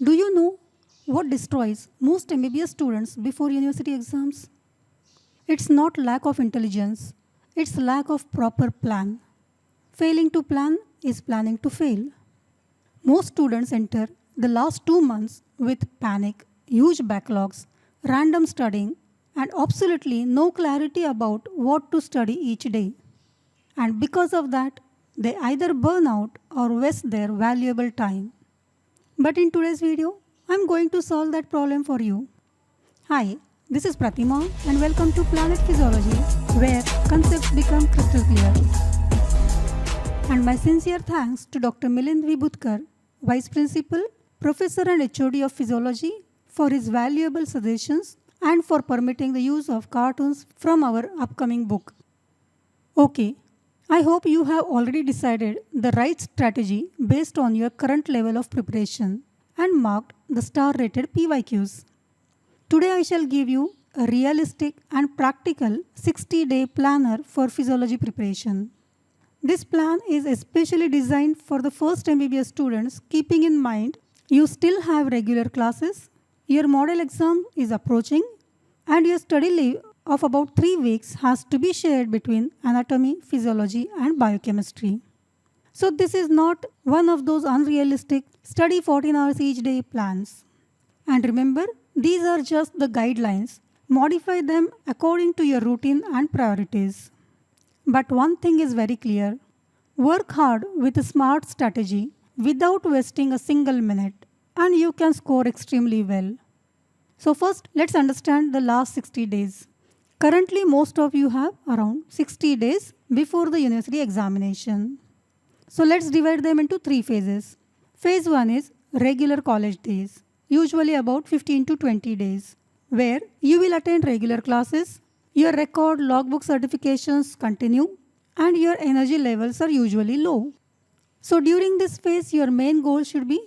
Do you know what destroys most MBBS students before university exams? It's not lack of intelligence, it's lack of proper plan. Failing to plan is planning to fail. Most students enter the last 2 months with panic, huge backlogs, random studying, and absolutely no clarity about what to study each day. And because of that, they either burn out or waste their valuable time. But in today's video, I'm going to solve that problem for you. Hi, this is Pratima and welcome to Planet Physiology, where concepts become crystal clear. And my sincere thanks to Dr. Milind Vibhutkar, Vice Principal, Professor and HOD of Physiology, for his valuable suggestions and for permitting the use of cartoons from our upcoming book. Okay, I hope you have already decided the right strategy based on your current level of preparation and marked the star-rated PYQs. Today I shall give you a realistic and practical 60-day planner for physiology preparation. This plan is especially designed for the first MBBS students, keeping in mind you still have regular classes, your model exam is approaching, and your study leave of about 3 weeks has to be shared between anatomy, physiology, and biochemistry. So this is not one of those unrealistic study 14 hours each day plans. And remember, these are just the guidelines. Modify them according to your routine and priorities. But one thing is very clear. Work hard with a smart strategy without wasting a single minute, and you can score extremely well. So first, let's understand the last 60 days. Currently, most of you have around 60 days before the university examination. So let's divide them into 3 phases. Phase 1 is regular college days, usually about 15 to 20 days, where you will attend regular classes, your record logbook certifications continue, and your energy levels are usually low. So during this phase, your main goal should be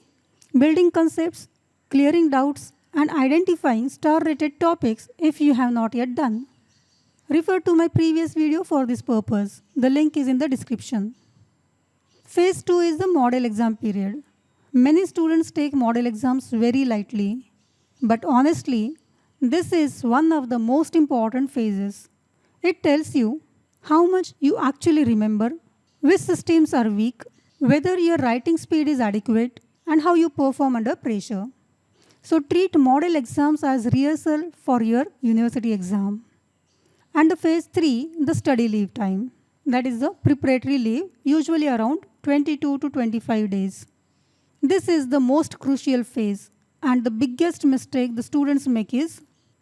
building concepts, clearing doubts, and identifying star-rated topics if you have not yet done. Refer to my previous video for this purpose. The link is in the description. Phase 2 is the model exam period. Many students take model exams very lightly. But honestly, this is one of the most important phases. It tells you how much you actually remember, which systems are weak, whether your writing speed is adequate, and how you perform under pressure. So treat model exams as rehearsal for your university exam. And the phase 3, the study leave time. That is the preparatory leave, usually around 22 to 25 days. This is the most crucial phase, and the biggest mistake the students make is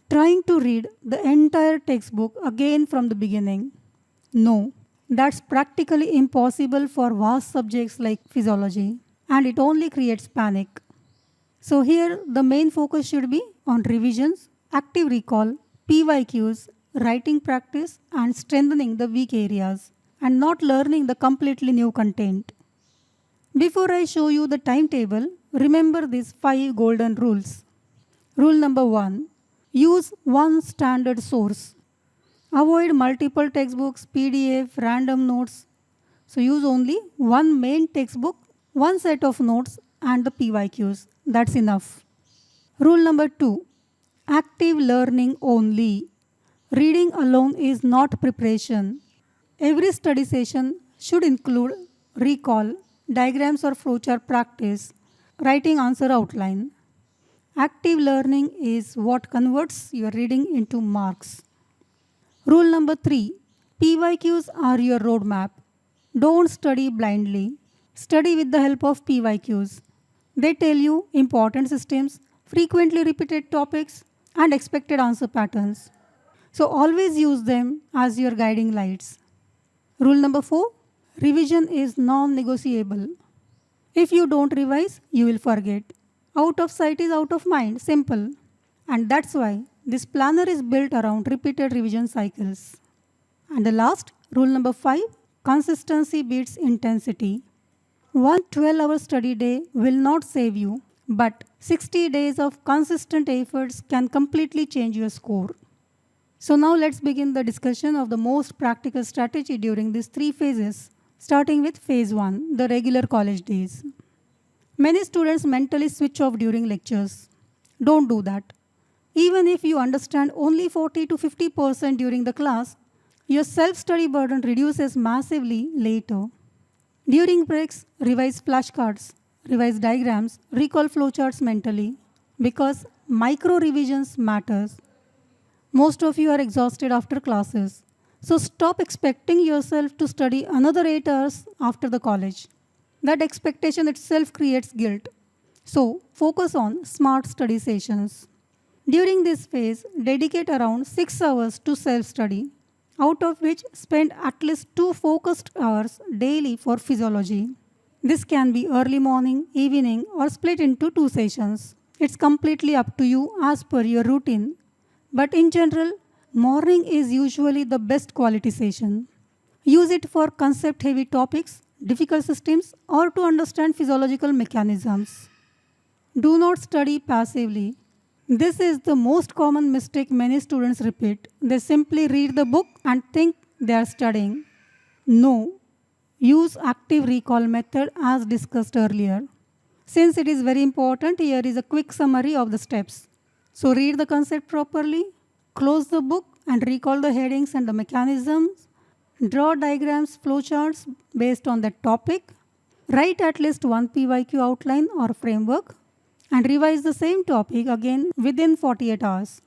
trying to read the entire textbook again from the beginning. No, that's practically impossible for vast subjects like physiology, and it only creates panic. So here the main focus should be on revisions, active recall, PYQs, writing practice, and strengthening the weak areas, and not learning the completely new content. Before I show you the timetable, remember these 5 golden rules. Rule number 1, use one standard source. Avoid multiple textbooks, PDF, random notes. So use only one main textbook, one set of notes, and the PYQs. That's enough. Rule number 2, active learning only. Reading alone is not preparation. Every study session should include recall, diagrams or flowchart practice, writing answer outline. Active learning is what converts your reading into marks. Rule number 3, PYQs are your roadmap. Don't study blindly. Study with the help of PYQs. They tell you important systems, frequently repeated topics, and expected answer patterns. So always use them as your guiding lights. Rule number 4, revision is non-negotiable. If you don't revise, you will forget. Out of sight is out of mind, simple. And that's why this planner is built around repeated revision cycles. And the last, rule number 5, consistency beats intensity. One 12-hour study day will not save you, but 60 days of consistent efforts can completely change your score. So now let's begin the discussion of the most practical strategy during these 3 phases, starting with phase 1, the regular college days. Many students mentally switch off during lectures. Don't do that. Even if you understand only 40 to 50% during the class, your self-study burden reduces massively later. During breaks, revise flashcards, revise diagrams, recall flowcharts mentally because micro revisions matters. Most of you are exhausted after classes, so stop expecting yourself to study another 8 hours after the college. That expectation itself creates guilt. So focus on smart study sessions. During this phase, dedicate around 6 hours to self-study, out of which spend at least 2 focused hours daily for physiology. This can be early morning, evening, or split into 2 sessions. It's completely up to you as per your routine. But in general, morning is usually the best quality session. Use it for concept-heavy topics, difficult systems, or to understand physiological mechanisms. Do not study passively. This is the most common mistake many students repeat. They simply read the book and think they are studying. No. Use active recall method as discussed earlier. Since it is very important, here is a quick summary of the steps. So read the concept properly, close the book and recall the headings and the mechanisms, draw diagrams, flowcharts based on that topic, write at least one PYQ outline or framework, and revise the same topic again within 48 hours.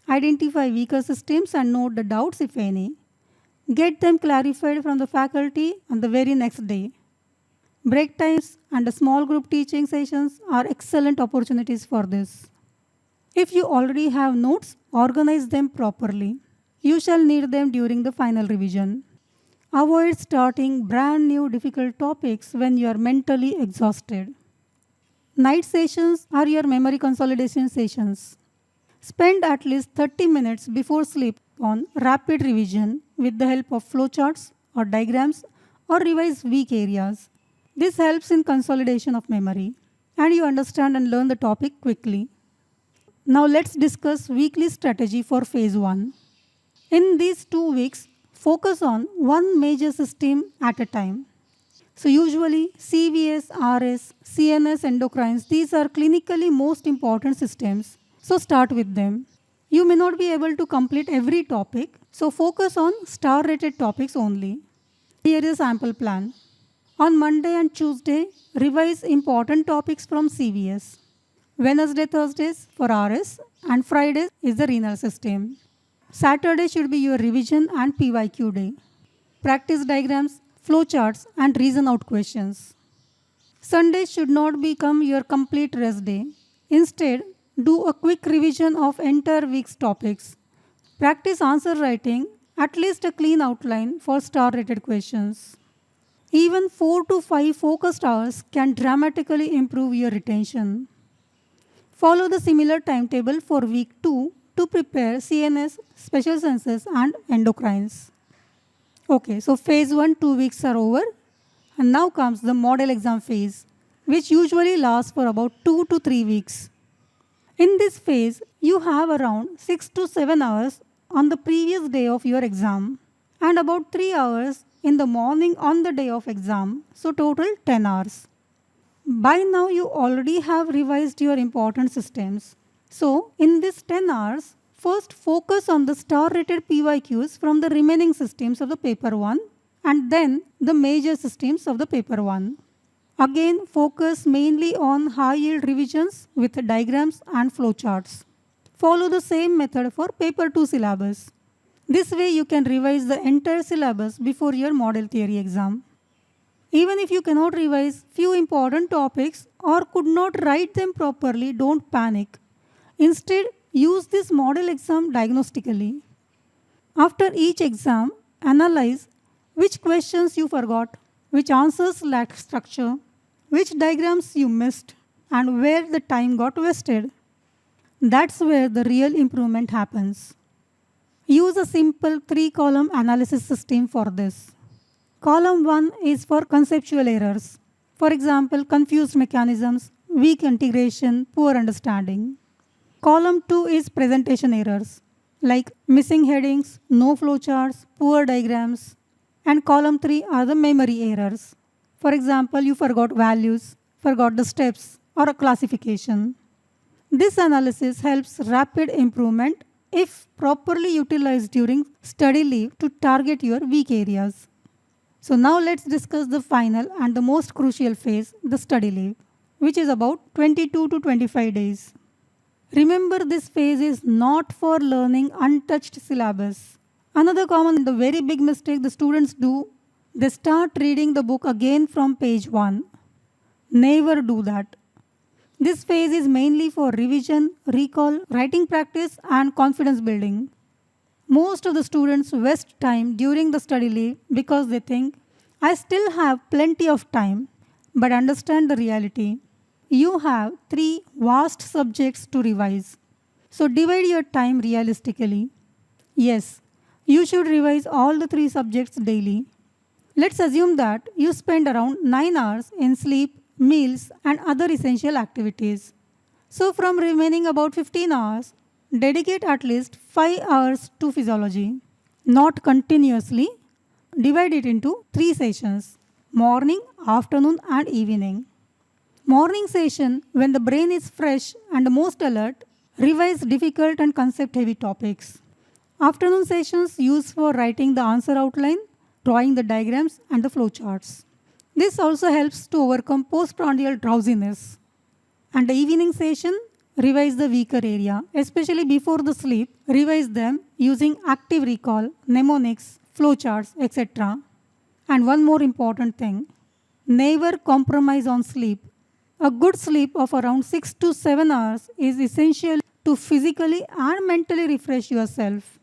Identify weaker systems and note the doubts if any. Get them clarified from the faculty on the very next day. Break times and small group teaching sessions are excellent opportunities for this. If you already have notes, organize them properly. You shall need them during the final revision. Avoid starting brand new difficult topics when you are mentally exhausted. Night sessions are your memory consolidation sessions. Spend at least 30 minutes before sleep on rapid revision with the help of flowcharts or diagrams or revise weak areas. This helps in consolidation of memory and you understand and learn the topic quickly. Now let's discuss weekly strategy for phase 1. In these 2 weeks, focus on one major system at a time. So usually CVS, RS, CNS, endocrines, these are clinically most important systems. So start with them. You may not be able to complete every topic, so focus on star-rated topics only. Here is a sample plan. On Monday and Tuesday, revise important topics from CVS. Wednesday, Thursdays for RS, and Fridays is the renal system. Saturday should be your revision and PYQ day. Practice diagrams, flowcharts, and reason out questions. Sunday should not become your complete rest day. Instead, do a quick revision of entire week's topics. Practice answer writing, at least a clean outline for star-rated questions. Even 4 to 5 focused hours can dramatically improve your retention. Follow the similar timetable for week 2 to prepare CNS, special senses, and endocrines. Okay, so phase 1, 2 weeks are over. And now comes the model exam phase, which usually lasts for about 2 to 3 weeks. In this phase, you have around 6 to 7 hours on the previous day of your exam and about 3 hours in the morning on the day of exam, so total 10 hours. By now, you already have revised your important systems. So, in this 10 hours, first focus on the star-rated PYQs from the remaining systems of the paper 1 and then the major systems of the paper 1. Again, focus mainly on high-yield revisions with diagrams and flowcharts. Follow the same method for paper 2 syllabus. This way you can revise the entire syllabus before your model theory exam. Even if you cannot revise few important topics or could not write them properly, don't panic. Instead, use this model exam diagnostically. After each exam, analyze which questions you forgot, which answers lacked structure, which diagrams you missed, and where the time got wasted. That's where the real improvement happens. Use a simple 3-column analysis system for this. Column 1 is for conceptual errors. For example, confused mechanisms, weak integration, poor understanding. Column 2 is presentation errors, like missing headings, no flowcharts, poor diagrams. And column 3 are the memory errors. For example, you forgot values, forgot the steps, or a classification. This analysis helps rapid improvement if properly utilized during study leave to target your weak areas. So now let's discuss the final and the most crucial phase, the study leave, which is about 22 to 25 days. Remember, this phase is not for learning untouched syllabus. Another common, the very big mistake the students do, they start reading the book again from page 1. Never do that. This phase is mainly for revision, recall, writing practice, and confidence building. Most of the students waste time during the study leave because they think, I still have plenty of time, but understand the reality. You have 3 vast subjects to revise. So divide your time realistically. Yes, you should revise all the 3 subjects daily. Let's assume that you spend around 9 hours in sleep, meals, and other essential activities. So from remaining about 15 hours, dedicate at least 5 hours to physiology. Not continuously. Divide it into 3 sessions: morning, afternoon, and evening. Morning session, when the brain is fresh and most alert, revise difficult and concept-heavy topics. Afternoon sessions used for writing the answer outline, drawing the diagrams, and the flowcharts. This also helps to overcome postprandial drowsiness. And the evening session, revise the weaker area, especially before the sleep. Revise them using active recall, mnemonics, flowcharts, etc. And one more important thing, never compromise on sleep. A good sleep of around 6 to 7 hours is essential to physically and mentally refresh yourself.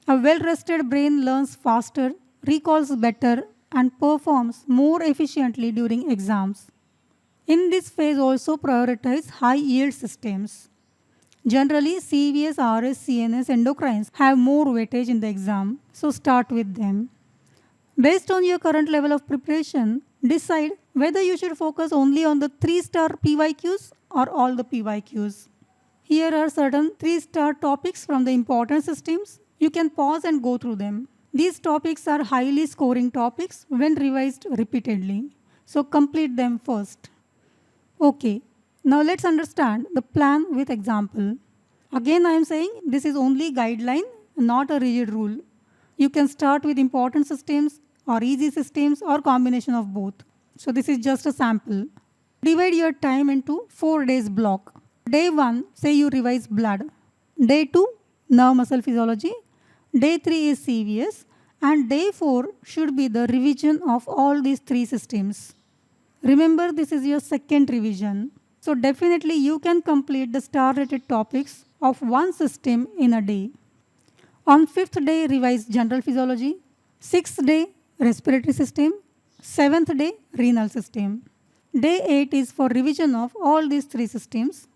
A well-rested brain learns faster, recalls better, and performs more efficiently during exams. In this phase, also prioritize high-yield systems. Generally, CVS, RS, CNS, endocrines have more weightage in the exam, so start with them. Based on your current level of preparation, decide whether you should focus only on the 3-star PYQs or all the PYQs. Here are certain 3-star topics from the important systems. You can pause and go through them. These topics are highly scoring topics when revised repeatedly, so complete them first. Okay, now let's understand the plan with example. Again, I am saying this is only guideline, not a rigid rule. You can start with important systems or easy systems or combination of both. So this is just a sample. Divide your time into 4 days block. Day 1, say you revise blood. Day 2, nerve muscle physiology. Day 3 is CVS. And day 4 should be the revision of all these 3 systems. Remember, this is your second revision. So definitely you can complete the star-rated topics of one system in a day. On 5th day, revise general physiology. 6th day, respiratory system. 7th day, renal system. Day 8 is for revision of all these 3 systems.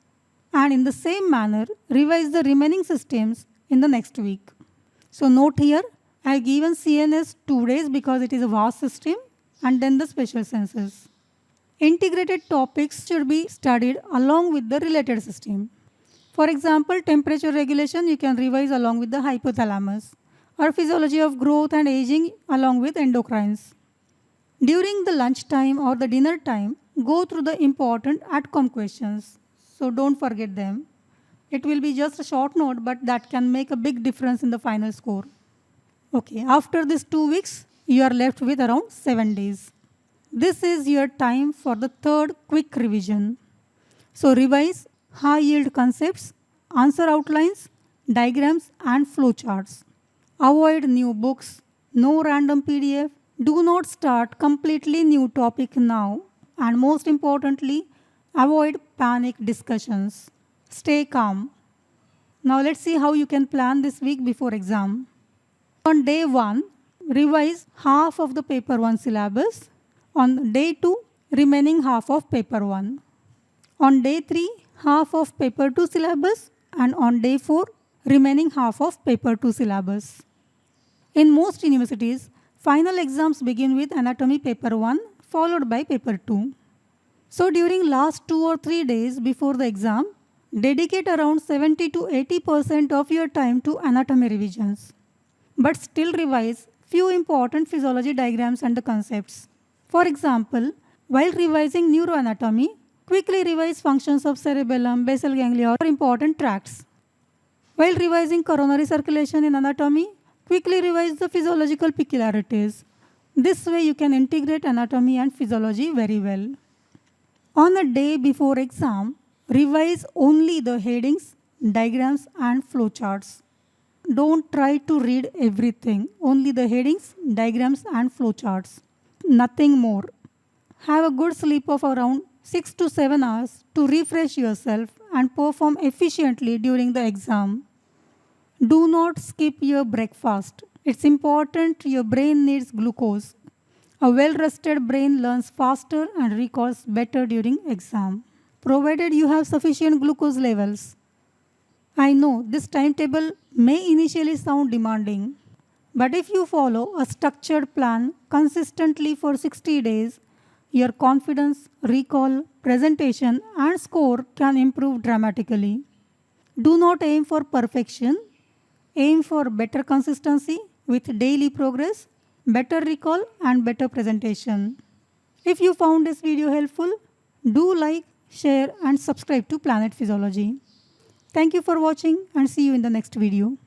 And in the same manner, revise the remaining systems in the next week. So note here, I have given CNS 2 days because it is a vast system, and then the special senses. Integrated topics should be studied along with the related system. For example, temperature regulation you can revise along with the hypothalamus, or physiology of growth and aging along with endocrines. During the lunch time or the dinner time, go through the important ATCOM questions. So don't forget them. It will be just a short note, but that can make a big difference in the final score. Okay, after these 2 weeks, you are left with around 7 days. This is your time for the third quick revision. So revise high-yield concepts, answer outlines, diagrams, and flowcharts. Avoid new books, no random PDF. Do not start completely new topic now. And most importantly, avoid panic discussions. Stay calm. Now let's see how you can plan this week before exam. On day 1, revise half of the paper 1 syllabus. On day 2, remaining half of paper 1. On day 3, half of paper 2 syllabus, and on day 4, remaining half of paper 2 syllabus. In most universities, final exams begin with anatomy paper 1 followed by paper 2. So during last 2 or 3 days before the exam, dedicate around 70 to 80% of your time to anatomy revisions. But still revise few important physiology diagrams and the concepts. For example, While revising neuroanatomy, quickly revise functions of cerebellum, basal ganglia, or important tracts. While revising coronary circulation in anatomy, quickly revise the physiological peculiarities. This way you can integrate anatomy and physiology very well. On a day before exam, revise only the headings, diagrams, and flowcharts. Don't try to read everything, only the headings, diagrams, and flowcharts. Nothing more. Have a good sleep of around 6 to 7 hours to refresh yourself and perform efficiently during the exam. Do not skip your breakfast. It's important, your brain needs glucose. A well-rested brain learns faster and recalls better during exam, provided you have sufficient glucose levels. I know this timetable may initially sound demanding, but if you follow a structured plan consistently for 60 days, your confidence, recall, presentation, and score can improve dramatically. Do not aim for perfection. Aim for better consistency with daily progress, better recall, and better presentation. If you found this video helpful, do like, share, and subscribe to Planet Physiology. Thank you for watching and see you in the next video.